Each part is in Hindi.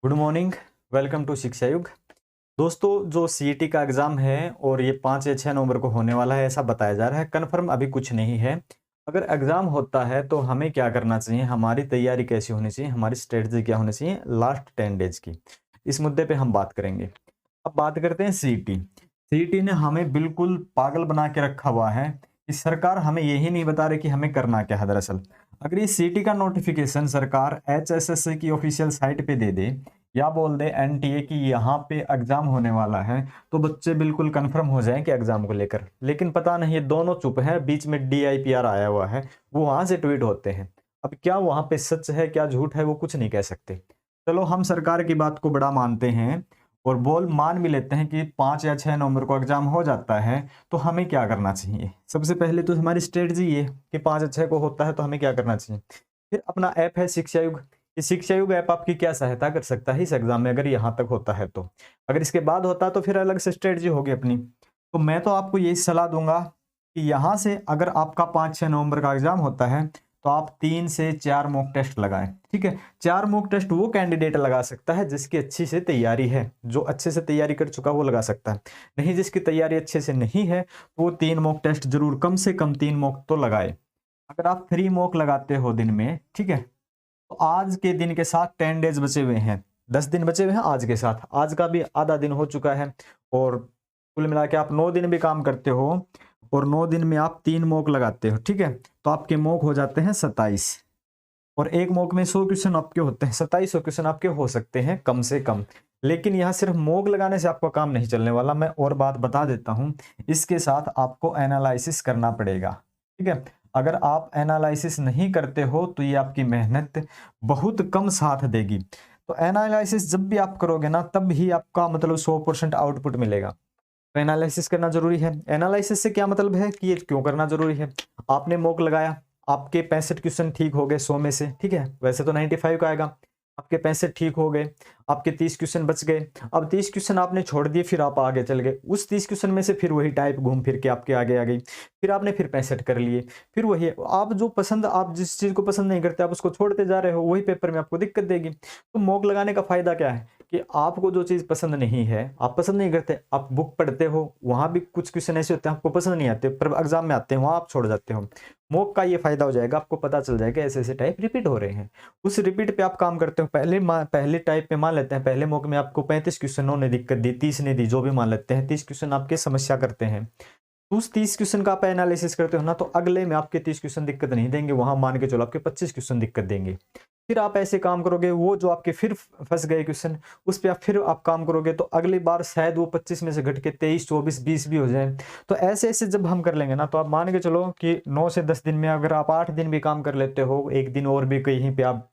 Good morning. वेलकम टू शिक्षा युग। दोस्तों, जो सीईटी का एग्ज़ाम है और ये 5 या 6 नवंबर को होने वाला है ऐसा बताया जा रहा है। कन्फर्म अभी कुछ नहीं है। अगर एग्ज़ाम होता है तो हमें क्या करना चाहिए, हमारी तैयारी कैसी होनी चाहिए, हमारी स्ट्रेटजी क्या होनी चाहिए लास्ट 10 डेज की, इस मुद्दे पे हम बात करेंगे। अब बात करते हैं सीईटी। सीईटी ने हमें बिल्कुल पागल बना के रखा हुआ है कि सरकार हमें यही नहीं बता रही कि हमें करना क्या है। दरअसल अगर ये सीईटी का नोटिफिकेशन सरकार एचएसएससी की ऑफिशियल साइट पे दे दे या बोल दे एनटीए की यहाँ पे एग्जाम होने वाला है, तो बच्चे बिल्कुल कंफर्म हो जाएं कि एग्जाम को लेकर। लेकिन पता नहीं, ये दोनों चुप है। बीच में डीआईपीआर आया हुआ है, वो वहां से ट्वीट होते हैं। अब क्या वहां पे सच है क्या झूठ है वो कुछ नहीं कह सकते। चलो हम सरकार की बात को बड़ा मानते हैं और बोल मान भी लेते हैं कि 5 या 6 नवंबर को एग्जाम हो जाता है। तो हमें क्या करना चाहिए? सबसे पहले तो हमारी स्ट्रेटजी ये कि 5 या 6 को होता है तो हमें क्या करना चाहिए। फिर अपना ऐप है शिक्षा युग। ये शिक्षा युग ऐप आपकी क्या सहायता कर सकता है इस एग्जाम में, अगर यहाँ तक होता है तो। अगर इसके बाद होता तो फिर अलग से स्ट्रेटजी होगी अपनी। तो मैं तो आपको यही सलाह दूंगा कि यहाँ से अगर आपका 5-6 नवंबर का एग्जाम होता है तो आप 3 से 4 मॉक टेस्ट लगाएं। ठीक है, 4 मॉक टेस्ट वो कैंडिडेट लगा सकता है जिसकी अच्छी से तैयारी है। जो अच्छे से तैयारी कर चुका वो लगा सकता है। नहीं, जिसकी तैयारी अच्छे से नहीं है वो 3 मॉक टेस्ट जरूर, कम से कम 3 मॉक तो लगाए। अगर आप 3 मॉक लगाते हो दिन में, ठीक है, तो आज के दिन के साथ 10 डेज बचे हुए हैं, 10 दिन बचे हुए हैं आज के साथ। आज का भी आधा दिन हो चुका है और कुल मिला के आप 9 दिन भी काम करते हो और 9 दिन में आप 3 मॉक लगाते हो, ठीक है, तो आपके मॉक हो जाते हैं 27। और एक मॉक में 100 क्वेश्चन आपके होते हैं, 2700 क्वेश्चन आपके हो सकते हैं कम से कम। लेकिन यहाँ सिर्फ मॉक लगाने से आपका काम नहीं चलने वाला। मैं और बात बता देता हूँ, इसके साथ आपको एनालिसिस करना पड़ेगा। ठीक है, अगर आप एनालिसिस नहीं करते हो तो ये आपकी मेहनत बहुत कम साथ देगी। तो एनालिसिस जब भी आप करोगे ना, तब ही आपका मतलब 100% आउटपुट मिलेगा। तो एनालिसिस करना जरूरी है। एनालिसिस से क्या मतलब है कि ये क्यों करना जरूरी है। आपने मॉक लगाया, आपके 65 क्वेश्चन ठीक हो गए 100 में से, ठीक है, वैसे तो 95 का आएगा। आपके 65 ठीक हो गए, आपके 30 क्वेश्चन बच गए। अब 30 क्वेश्चन आपने छोड़ दिए, फिर आप आगे चल गए। उस 30 क्वेश्चन में से फिर वही टाइप घूम फिर के आपके आगे आ गई। फिर आपने फिर 65 कर लिए। फिर वही आप जो पसंद, आप जिस चीज को पसंद नहीं करते आप उसको छोड़ते जा रहे हो, वही पेपर में आपको दिक्कत देगी। तो मॉक लगाने का फायदा क्या है कि आपको जो चीज पसंद नहीं है, आप पसंद नहीं करते, आप बुक पढ़ते हो, वहां भी कुछ क्वेश्चन ऐसे होते हैं आपको पसंद नहीं आते पर एग्जाम में आते हैं, वहां आप छोड़ जाते हो। मॉक का ये फायदा हो जाएगा, आपको पता चल जाएगा ऐसे ऐसे टाइप रिपीट हो रहे हैं। उस रिपीट पे आप काम करते हो। पहले टाइप पे मान लेते हैं, पहले मॉक में आपको 35 क्वेश्चनों ने दिक्कत दी, 30 ने दी, जो भी मान लेते हैं 30 क्वेश्चन आपके समस्या करते हैं। तो उस 30 क्वेश्चन का आप एनालिसिस करते हो ना, तो अगले में आपके 30 क्वेश्चन दिक्कत नहीं देंगे, वहां मान के चलो आपके 25 क्वेश्चन दिक्कत देंगे। फिर आप ऐसे काम करोगे, वो जो आपके फिर फंस गए क्वेश्चन उस पर आप फिर आप काम करोगे, तो अगली बार शायद वो 25 में से घट के 23, 24, 20 भी हो जाए। तो ऐसे ऐसे जब हम कर लेंगे ना, तो आप मान के चलो कि 9 से 10 दिन में अगर आप 8 दिन भी काम कर लेते हो, एक दिन और भी कहीं पे आप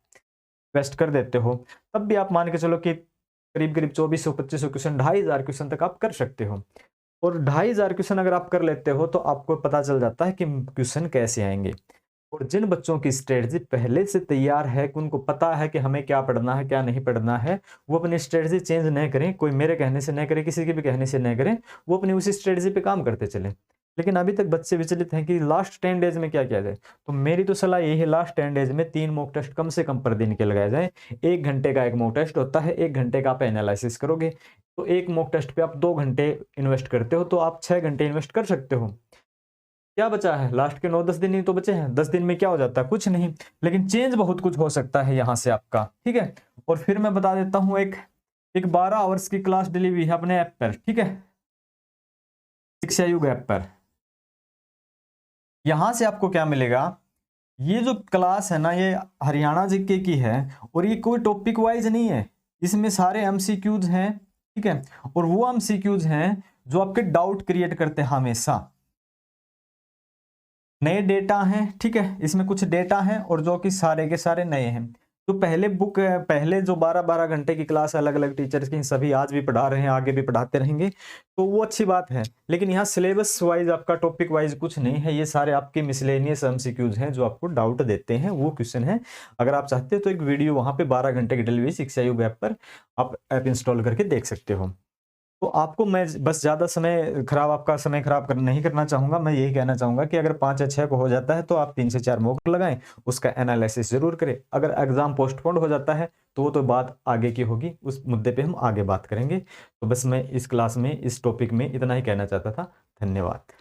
वेस्ट कर देते हो, तब भी आप मान के चलो कि करीब करीब 2400-2500 क्वेश्चन, 2500 क्वेश्चन तक आप कर सकते हो। और 2500 क्वेश्चन अगर आप कर लेते हो तो आपको पता चल जाता है कि क्वेश्चन कैसे आएंगे। और जिन बच्चों की स्ट्रेटजी पहले से तैयार है कि उनको पता है कि हमें क्या पढ़ना है क्या नहीं पढ़ना है, वो अपनी स्ट्रेटजी चेंज नहीं करें, कोई मेरे कहने से नहीं करे, किसी के भी कहने से नहीं करें, वो अपनी उसी स्ट्रेटजी पे काम करते चले। लेकिन अभी तक बच्चे विचलित हैं कि लास्ट 10 डेज में क्या किया जाए। तो मेरी तो सलाह यही है, लास्ट 10 डेज में 3 मॉक टेस्ट कम से कम पर दिन के लगाया जाए। 1 घंटे का एक मॉक टेस्ट होता है, 1 घंटे का आप एनालिसिस करोगे, तो एक मॉक टेस्ट पे आप 2 घंटे इन्वेस्ट करते हो, तो आप 6 घंटे इन्वेस्ट कर सकते हो। क्या बचा है? लास्ट के 9-10 दिन ही तो बचे हैं। 10 दिन में क्या हो जाता है? कुछ नहीं। लेकिन चेंज बहुत कुछ हो सकता है यहाँ से आपका, ठीक है। और फिर मैं बता देता हूँ, एक 12 आवर्स की क्लास डली हुई है अपने ऐप पर, ठीक है, शिक्षा युग ऐप पर। यहां से आपको क्या मिलेगा, ये जो क्लास है ना, ये हरियाणा जीके की है और ये कोई टॉपिक वाइज नहीं है। इसमें सारे एमसीक्यूज हैं, ठीक है, और वो एमसीक्यूज हैं जो आपके डाउट क्रिएट करते हैं हमेशा। नए डेटा हैं, ठीक है, इसमें कुछ डेटा हैं और जो कि सारे के सारे नए हैं। तो पहले जो 12-12 घंटे की क्लास अलग अलग टीचर्स की सभी आज भी पढ़ा रहे हैं, आगे भी पढ़ाते रहेंगे, तो वो अच्छी बात है। लेकिन यहाँ सिलेबस वाइज आपका टॉपिक वाइज कुछ नहीं है, ये सारे आपके मिसलेनियस एमसीक्यूज हैं जो आपको डाउट देते हैं, वो क्वेश्चन है। अगर आप चाहते हो तो एक वीडियो वहां पे 12 घंटे की डली हुई शिक्षा युग ऐप पर आप ऐप इंस्टॉल करके देख सकते हो। तो आपको मैं बस ज़्यादा समय खराब, आपका समय खराब नहीं करना चाहूँगा। मैं यही कहना चाहूँगा कि अगर 5 या 6 को हो जाता है तो आप 3 से 4 मॉक लगाएँ, उसका एनालिसिस ज़रूर करें। अगर एग्ज़ाम पोस्टपोन्ड हो जाता है तो वो तो बात आगे की होगी, उस मुद्दे पे हम आगे बात करेंगे। तो बस मैं इस क्लास में, इस टॉपिक में इतना ही कहना चाहता था। धन्यवाद।